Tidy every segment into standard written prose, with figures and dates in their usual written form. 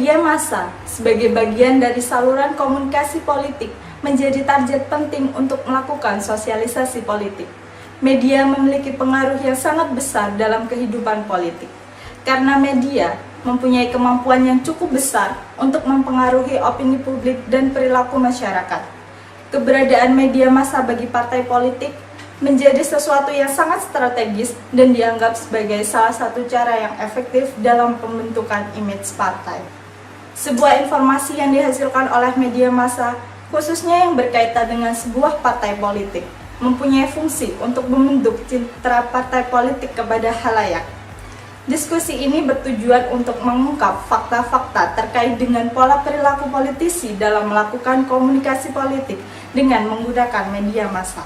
Media massa sebagai bagian dari saluran komunikasi politik menjadi target penting untuk melakukan sosialisasi politik. Media memiliki pengaruh yang sangat besar dalam kehidupan politik, karena media mempunyai kemampuan yang cukup besar untuk mempengaruhi opini publik dan perilaku masyarakat. Keberadaan media massa bagi partai politik menjadi sesuatu yang sangat strategis dan dianggap sebagai salah satu cara yang efektif dalam pembentukan image partai. Sebuah informasi yang dihasilkan oleh media massa, khususnya yang berkaitan dengan sebuah partai politik, mempunyai fungsi untuk membentuk citra partai politik kepada khalayak. Diskusi ini bertujuan untuk mengungkap fakta-fakta terkait dengan pola perilaku politisi dalam melakukan komunikasi politik dengan menggunakan media massa.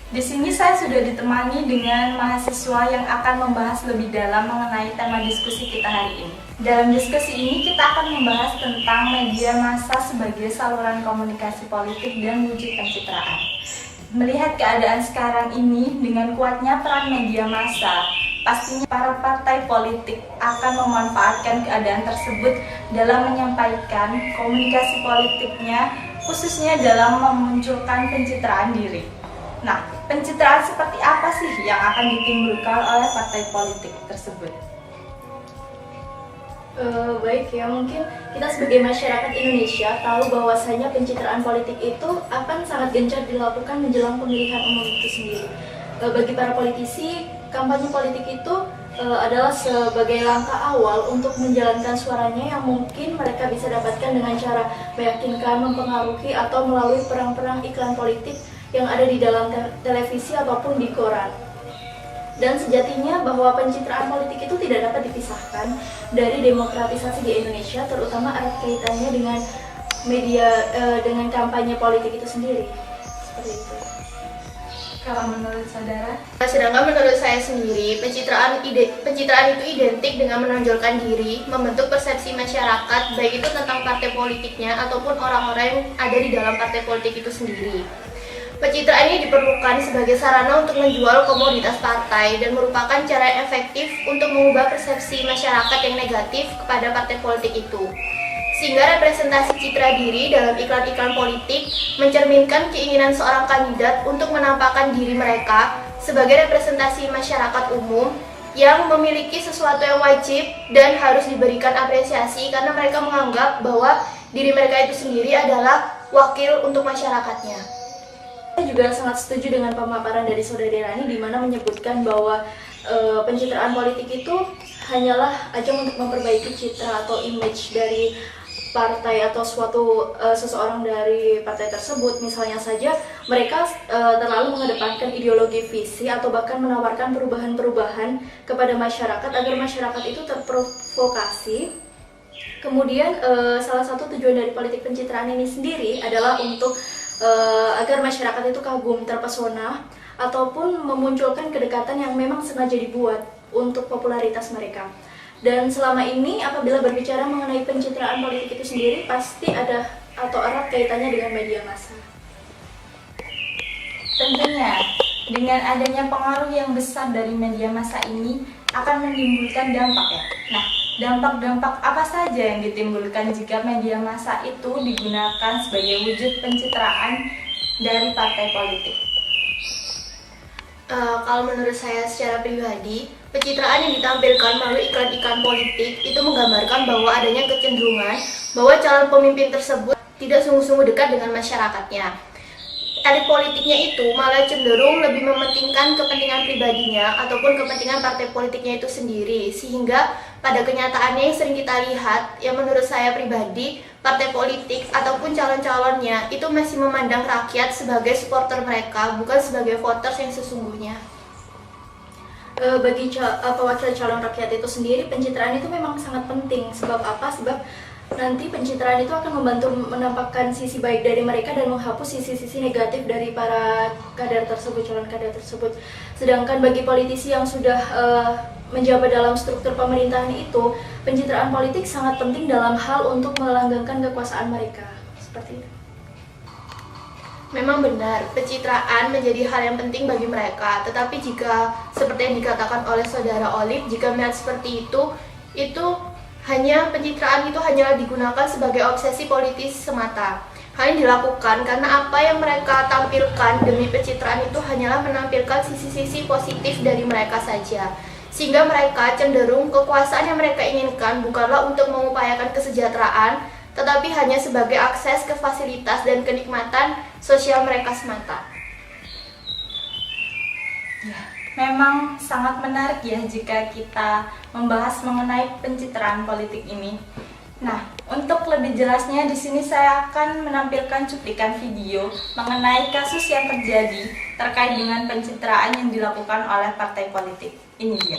Di sini saya sudah ditemani dengan mahasiswa yang akan membahas lebih dalam mengenai tema diskusi kita hari ini. Dalam diskusi ini kita akan membahas tentang media massa sebagai saluran komunikasi politik dan wujud pencitraan. Melihat keadaan sekarang ini dengan kuatnya peran media massa, pastinya para partai politik akan memanfaatkan keadaan tersebut dalam menyampaikan komunikasi politiknya, khususnya dalam memunculkan pencitraan diri. Nah, pencitraan seperti apa sih yang akan ditimbulkan oleh partai politik tersebut? Baik ya, mungkin kita sebagai masyarakat Indonesia tahu bahwasanya pencitraan politik itu akan sangat gencar dilakukan menjelang pemilihan umum itu sendiri. Bagi para politisi, kampanye politik itu adalah sebagai langkah awal untuk menjalankan suaranya yang mungkin mereka bisa dapatkan dengan cara meyakinkan, mempengaruhi, atau melalui perang-perang iklan politik yang ada di dalam televisi ataupun di koran. Dan sejatinya bahwa pencitraan politik itu tidak dapat dipisahkan dari demokratisasi di Indonesia, terutama erat kaitannya dengan media, dengan kampanye politik itu sendiri. Seperti itu. Kalau menurut saudara? Sedangkan menurut saya sendiri, pencitraan itu identik dengan menonjolkan diri, membentuk persepsi masyarakat, baik itu tentang partai politiknya ataupun orang-orang yang ada di dalam partai politik itu sendiri. Pencitraan ini diperlukan sebagai sarana untuk menjual komoditas partai dan merupakan cara yang efektif untuk mengubah persepsi masyarakat yang negatif kepada partai politik itu. Sehingga representasi citra diri dalam iklan-iklan politik mencerminkan keinginan seorang kandidat untuk menampakkan diri mereka sebagai representasi masyarakat umum yang memiliki sesuatu yang wajib dan harus diberikan apresiasi karena mereka menganggap bahwa diri mereka itu sendiri adalah wakil untuk masyarakatnya. Saya juga sangat setuju dengan pemaparan dari Saudari Rani di mana menyebutkan bahwa pencitraan politik itu hanyalah ajang untuk memperbaiki citra atau image dari partai atau seseorang dari partai tersebut. Misalnya saja mereka terlalu mengedepankan ideologi visi atau bahkan menawarkan perubahan-perubahan kepada masyarakat agar masyarakat itu terprovokasi. Kemudian salah satu tujuan dari politik pencitraan ini sendiri adalah untuk agar masyarakat itu kagum, terpesona, ataupun memunculkan kedekatan yang memang sengaja dibuat untuk popularitas mereka. Dan selama ini apabila berbicara mengenai pencitraan politik itu sendiri, pasti ada atau erat kaitannya dengan media massa. Tentunya, dengan adanya pengaruh yang besar dari media massa ini akan menimbulkan dampak ya. Nah, dampak-dampak apa saja yang ditimbulkan jika media massa itu digunakan sebagai wujud pencitraan dari partai politik? Kalau menurut saya secara pribadi, pencitraan yang ditampilkan melalui iklan-iklan politik itu menggambarkan bahwa adanya kecenderungan bahwa calon pemimpin tersebut tidak sungguh-sungguh dekat dengan masyarakatnya. Elit politiknya itu malah cenderung lebih mementingkan kepentingan pribadinya ataupun kepentingan partai politiknya itu sendiri, sehingga pada kenyataannya yang sering kita lihat, yang menurut saya pribadi, partai politik ataupun calon-calonnya itu masih memandang rakyat sebagai supporter mereka, bukan sebagai voters yang sesungguhnya. Bagi wakil calon rakyat itu sendiri, pencitraan itu memang sangat penting. Sebab apa? Sebab nanti pencitraan itu akan membantu menampakkan sisi baik dari mereka dan menghapus sisi-sisi negatif dari para kader tersebut, calon kader tersebut. Sedangkan bagi politisi yang sudah menjabat dalam struktur pemerintahan itu, pencitraan politik sangat penting dalam hal untuk melanggengkan kekuasaan mereka. Seperti itu. Memang benar, pencitraan menjadi hal yang penting bagi mereka. Tetapi jika seperti yang dikatakan oleh Saudara Olive, jika melihat seperti itu hanya pencitraan itu hanyalah digunakan sebagai obsesi politis semata. Hal ini dilakukan karena apa yang mereka tampilkan demi pencitraan itu hanyalah menampilkan sisi-sisi positif dari mereka saja. Sehingga mereka cenderung kekuasaan yang mereka inginkan bukanlah untuk mengupayakan kesejahteraan, tetapi hanya sebagai akses ke fasilitas dan kenikmatan sosial mereka semata. Ya, memang sangat menarik ya jika kita membahas mengenai pencitraan politik ini. Nah, untuk lebih jelasnya di sini saya akan menampilkan cuplikan video mengenai kasus yang terjadi terkait dengan pencitraan yang dilakukan oleh partai politik. Ini dia.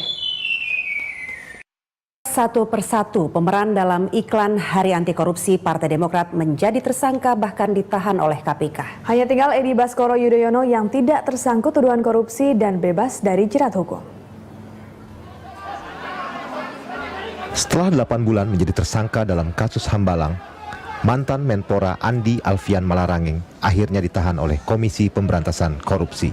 Satu persatu pemeran dalam iklan Hari Anti Korupsi Partai Demokrat menjadi tersangka bahkan ditahan oleh KPK. Hanya tinggal Edi Baskoro Yudhoyono yang tidak tersangkut tuduhan korupsi dan bebas dari jerat hukum. Setelah 8 bulan menjadi tersangka dalam kasus Hambalang, mantan Menpora Andi Alfian Malarangeng akhirnya ditahan oleh Komisi Pemberantasan Korupsi.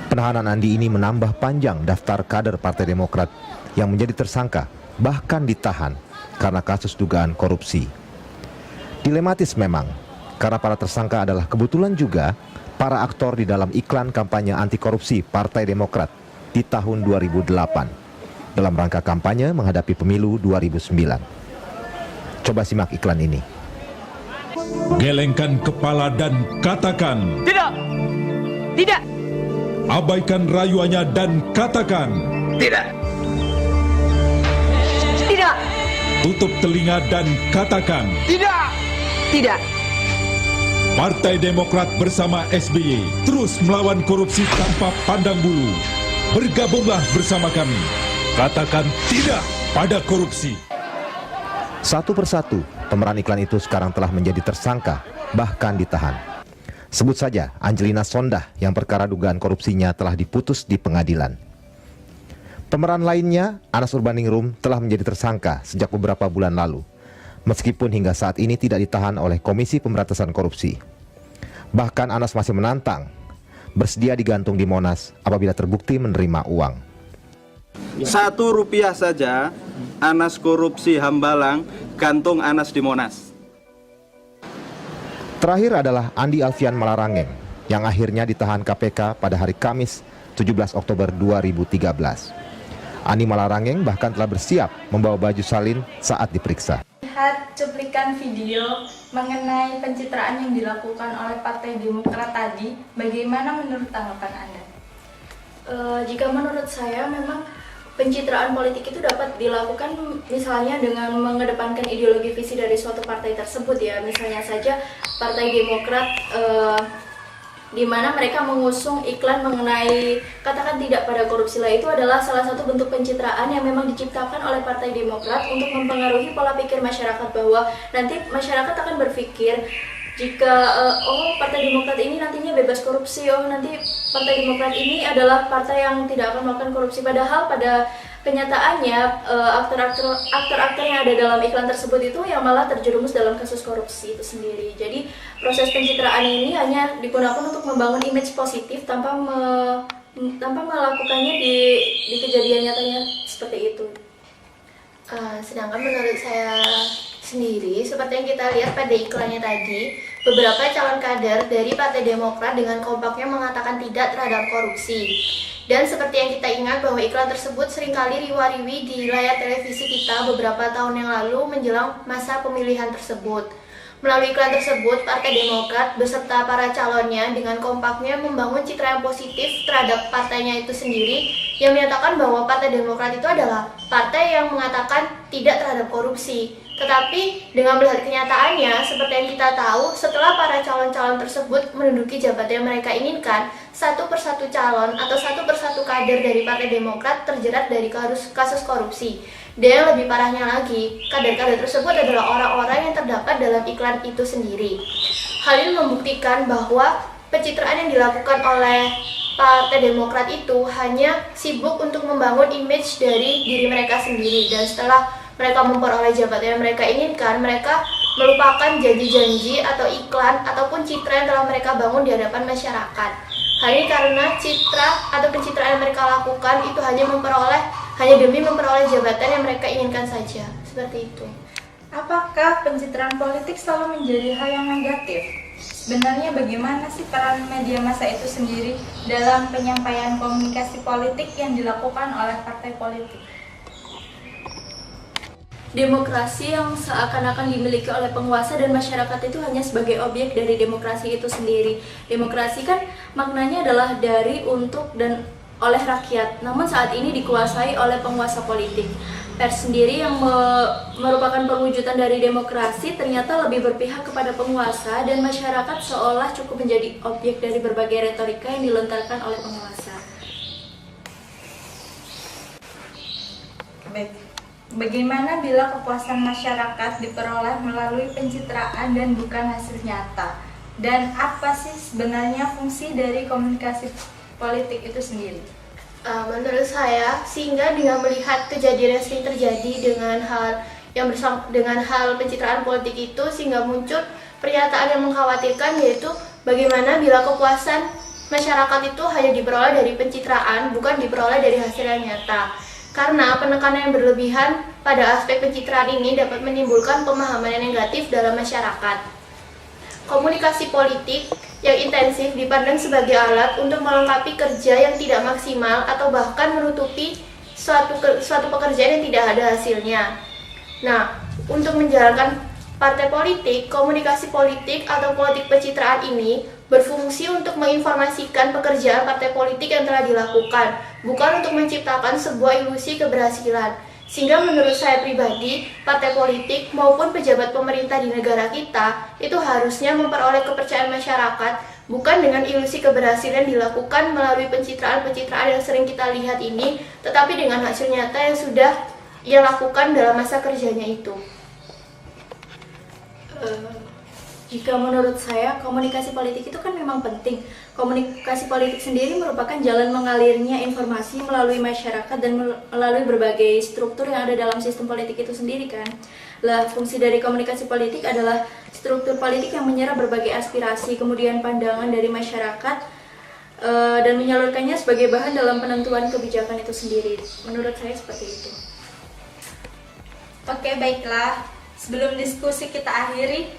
Penahanan Andi ini menambah panjang daftar kader Partai Demokrat yang menjadi tersangka, bahkan ditahan karena kasus dugaan korupsi. Dilematis memang, karena para tersangka adalah kebetulan juga para aktor di dalam iklan kampanye anti korupsi Partai Demokrat di tahun 2008 dalam rangka kampanye menghadapi pemilu 2009. Coba simak iklan ini. Gelengkan kepala dan katakan tidak, tidak, abaikan rayuannya dan katakan tidak, tidak, tutup telinga dan katakan tidak, tidak. Partai Demokrat bersama SBY terus melawan korupsi tanpa pandang bulu. Bergabunglah bersama kami. Katakan tidak pada korupsi. Satu persatu, pemeran iklan itu sekarang telah menjadi tersangka, bahkan ditahan. Sebut saja Angelina Sondah yang perkara dugaan korupsinya telah diputus di pengadilan. Pemeran lainnya, Anas Urbaningrum, telah menjadi tersangka sejak beberapa bulan lalu, meskipun hingga saat ini tidak ditahan oleh Komisi Pemberantasan Korupsi. Bahkan Anas masih menantang, bersedia digantung di Monas apabila terbukti menerima uang. Rp1 saja, Anas korupsi Hambalang, gantung Anas di Monas. Terakhir adalah Andi Alfian Malarangeng yang akhirnya ditahan KPK pada hari Kamis 17 Oktober 2013. Andi Malarangeng bahkan telah bersiap membawa baju salin saat diperiksa. Lihat cuplikan video mengenai pencitraan yang dilakukan oleh Partai Demokrat tadi, bagaimana menurut tanggapan Anda? Jika menurut saya memang pencitraan politik itu dapat dilakukan misalnya dengan mengedepankan ideologi visi dari suatu partai tersebut ya. Misalnya saja Partai Demokrat di mana mereka mengusung iklan mengenai katakan tidak pada korupsi lah, itu adalah salah satu bentuk pencitraan yang memang diciptakan oleh Partai Demokrat untuk mempengaruhi pola pikir masyarakat bahwa nanti masyarakat akan berpikir jika Partai Demokrat ini nantinya bebas korupsi, nanti Partai Demokrat ini adalah partai yang tidak akan melakukan korupsi, padahal pada kenyataannya aktor-aktor yang ada dalam iklan tersebut itu yang malah terjerumus dalam kasus korupsi itu sendiri. Jadi proses pencitraan ini hanya digunakan untuk membangun image positif tanpa melakukannya di kejadian nyatanya seperti itu. Sedangkan menurut saya sendiri, seperti yang kita lihat pada iklannya tadi, beberapa calon kader dari Partai Demokrat dengan kompaknya mengatakan tidak terhadap korupsi. Dan seperti yang kita ingat bahwa iklan tersebut seringkali riwa-riwi di layar televisi kita beberapa tahun yang lalu menjelang masa pemilihan tersebut. Melalui iklan tersebut, Partai Demokrat beserta para calonnya dengan kompaknya membangun citra yang positif terhadap partainya itu sendiri, yang menyatakan bahwa Partai Demokrat itu adalah partai yang mengatakan tidak terhadap korupsi. Tetapi dengan melihat kenyataannya, seperti yang kita tahu, setelah para calon-calon tersebut menduduki jabatan yang mereka inginkan, satu persatu calon atau satu persatu kader dari Partai Demokrat terjerat dari kasus korupsi. Dan yang lebih parahnya lagi, kader-kader tersebut adalah orang-orang yang terdapat dalam iklan itu sendiri. Hal ini membuktikan bahwa pencitraan yang dilakukan oleh Partai Demokrat itu hanya sibuk untuk membangun image dari diri mereka sendiri, dan setelah mereka memperoleh jabatan yang mereka inginkan, mereka melupakan janji-janji atau iklan ataupun citra yang telah mereka bangun di hadapan masyarakat. Hal ini karena citra atau pencitraan yang mereka lakukan itu hanya demi memperoleh jabatan yang mereka inginkan saja. Seperti itu. Apakah pencitraan politik selalu menjadi hal yang negatif? Sebenarnya bagaimana sih peran media massa itu sendiri dalam penyampaian komunikasi politik yang dilakukan oleh partai politik? Demokrasi yang seakan-akan dimiliki oleh penguasa dan masyarakat itu hanya sebagai objek dari demokrasi itu sendiri. Demokrasi kan maknanya adalah dari, untuk, dan oleh rakyat. Namun saat ini dikuasai oleh penguasa politik. Pers sendiri yang merupakan perwujudan dari demokrasi ternyata lebih berpihak kepada penguasa, dan masyarakat seolah cukup menjadi objek dari berbagai retorika yang dilontarkan oleh penguasa. Baik. Bagaimana bila kepuasan masyarakat diperoleh melalui pencitraan dan bukan hasil nyata? Dan apa sih sebenarnya fungsi dari komunikasi politik itu sendiri? Menurut saya, sehingga dengan melihat kejadian yang sering terjadi dengan hal pencitraan politik itu, sehingga muncul pernyataan yang mengkhawatirkan, yaitu bagaimana bila kepuasan masyarakat itu hanya diperoleh dari pencitraan, bukan diperoleh dari hasil yang nyata. Karena penekanan yang berlebihan pada aspek pencitraan ini dapat menimbulkan pemahaman yang negatif dalam masyarakat. Komunikasi politik yang intensif dipandang sebagai alat untuk melengkapi kerja yang tidak maksimal atau bahkan menutupi suatu pekerjaan yang tidak ada hasilnya. Nah, untuk menjalankan partai politik, komunikasi politik atau politik pencitraan ini berfungsi untuk menginformasikan pekerjaan partai politik yang telah dilakukan, bukan untuk menciptakan sebuah ilusi keberhasilan. Sehingga menurut saya pribadi, partai politik maupun pejabat pemerintah di negara kita itu harusnya memperoleh kepercayaan masyarakat, bukan dengan ilusi keberhasilan dilakukan melalui pencitraan-pencitraan yang sering kita lihat ini, tetapi dengan hasil nyata yang sudah ia lakukan dalam masa kerjanya itu. Jika menurut saya, komunikasi politik itu kan memang penting. Komunikasi politik sendiri merupakan jalan mengalirnya informasi melalui masyarakat dan melalui berbagai struktur yang ada dalam sistem politik itu sendiri kan. Lah, fungsi dari komunikasi politik adalah struktur politik yang menyerap berbagai aspirasi, kemudian pandangan dari masyarakat, dan menyalurkannya sebagai bahan dalam penentuan kebijakan itu sendiri. Menurut saya seperti itu. Oke, baiklah. Sebelum diskusi kita akhiri,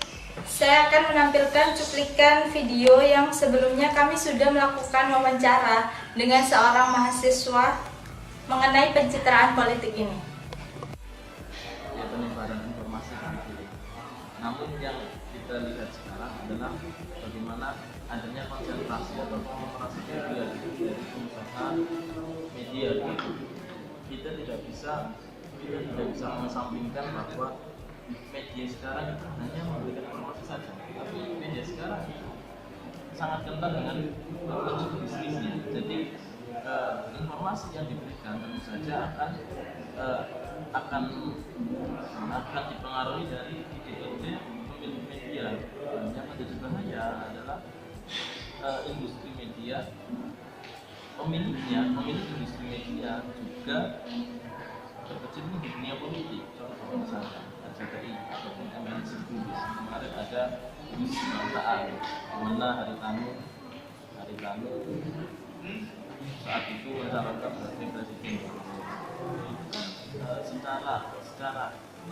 saya akan menampilkan cuplikan video yang sebelumnya kami sudah melakukan wawancara dengan seorang mahasiswa mengenai pencitraan politik ini. Ya, penyebaran informasi penting. Namun yang kita lihat sekarang adalah bagaimana adanya konsentrasi atau konsentrasi media dari pengusaha media. Kita tidak bisa mengesampingkan bahwa media sekarang itu hanya memberikan informasi saja, tapi media sekarang sangat kental dengan konsumsi bisnisnya. Jadi informasi yang diberikan tentu saja akan dipengaruhi dari ide-ide pemilik media. Yang menjadi bahaya adalah industri media, pemilik industri media juga berkecimpung di dunia politik. Contoh misalnya RCTI ataupun MNC Bugis. Kemarin ada Bugis Bantaan, di mana Haritanu saat itu mencalonkan sebagai presiden. Secara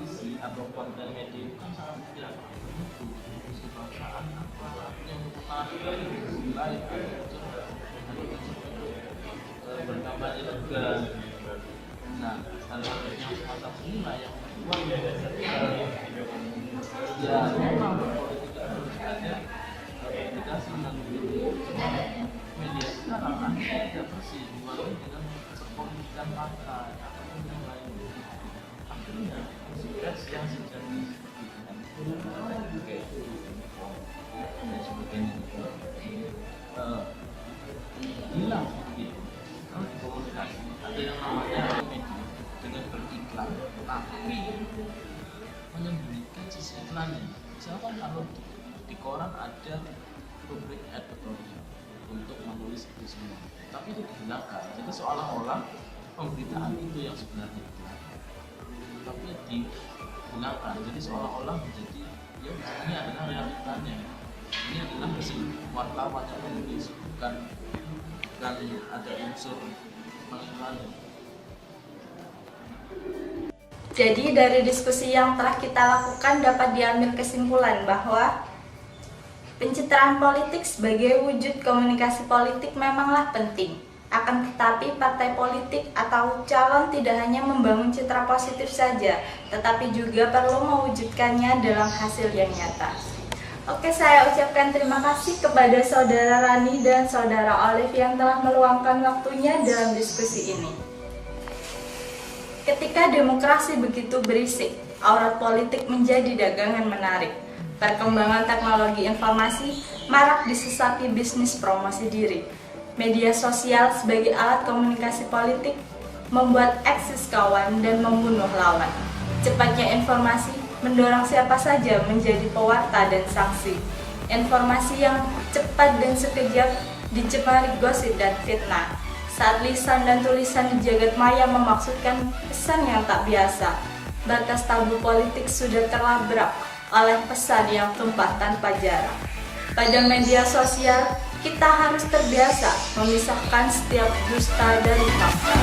isi atau konten media itu kan sangat tidak begitu kebangsaan apa yang menarik dari lain berkampanye juga. Nah, hal-hal yang semacam inilah yang ya memang politik itu ada komunikasi dengan media sekarang akhirnya tidak bersih diwarnai dengan perpolitikan partai ataupun yang lain. Akhirnya pers yang sejati dan sebagainya hilang gitu. Kalau di komunikasi ada yang namanya media dengan beriklan, tapi menyembunyikan sisi iklannya. Misalkan kalau di koran ada rubrik editorial untuk menulis itu semua, tapi itu dihilangkan. Jadi seolah-olah pemberitaan itu yang sebenarnya dihilangkan, tapi dihilangkan. Jadi seolah-olah menjadi ya ini adalah realitanya. Ini adalah mesin wartawan yang menulis, bukan ada unsur pengiklannya. Jadi dari diskusi yang telah kita lakukan dapat diambil kesimpulan bahwa pencitraan politik sebagai wujud komunikasi politik memanglah penting. Akan tetapi partai politik atau calon tidak hanya membangun citra positif saja, tetapi juga perlu mewujudkannya dalam hasil yang nyata. Oke, saya ucapkan terima kasih kepada Saudara Rani dan Saudara Olive yang telah meluangkan waktunya dalam diskusi ini. Ketika demokrasi begitu berisik, aurat politik menjadi dagangan menarik. Perkembangan teknologi informasi marak disesaki bisnis promosi diri. Media sosial sebagai alat komunikasi politik membuat eksis kawan dan membunuh lawan. Cepatnya informasi mendorong siapa saja menjadi pewarta dan saksi. Informasi yang cepat dan sekejap dicemari gosip dan fitnah. Saat lisan dan tulisan di jagat maya memaksudkan pesan yang tak biasa, batas tabu politik sudah terlabrak oleh pesan yang tumpah tanpa jarak. Pada media sosial, kita harus terbiasa memisahkan setiap dusta dari fakta.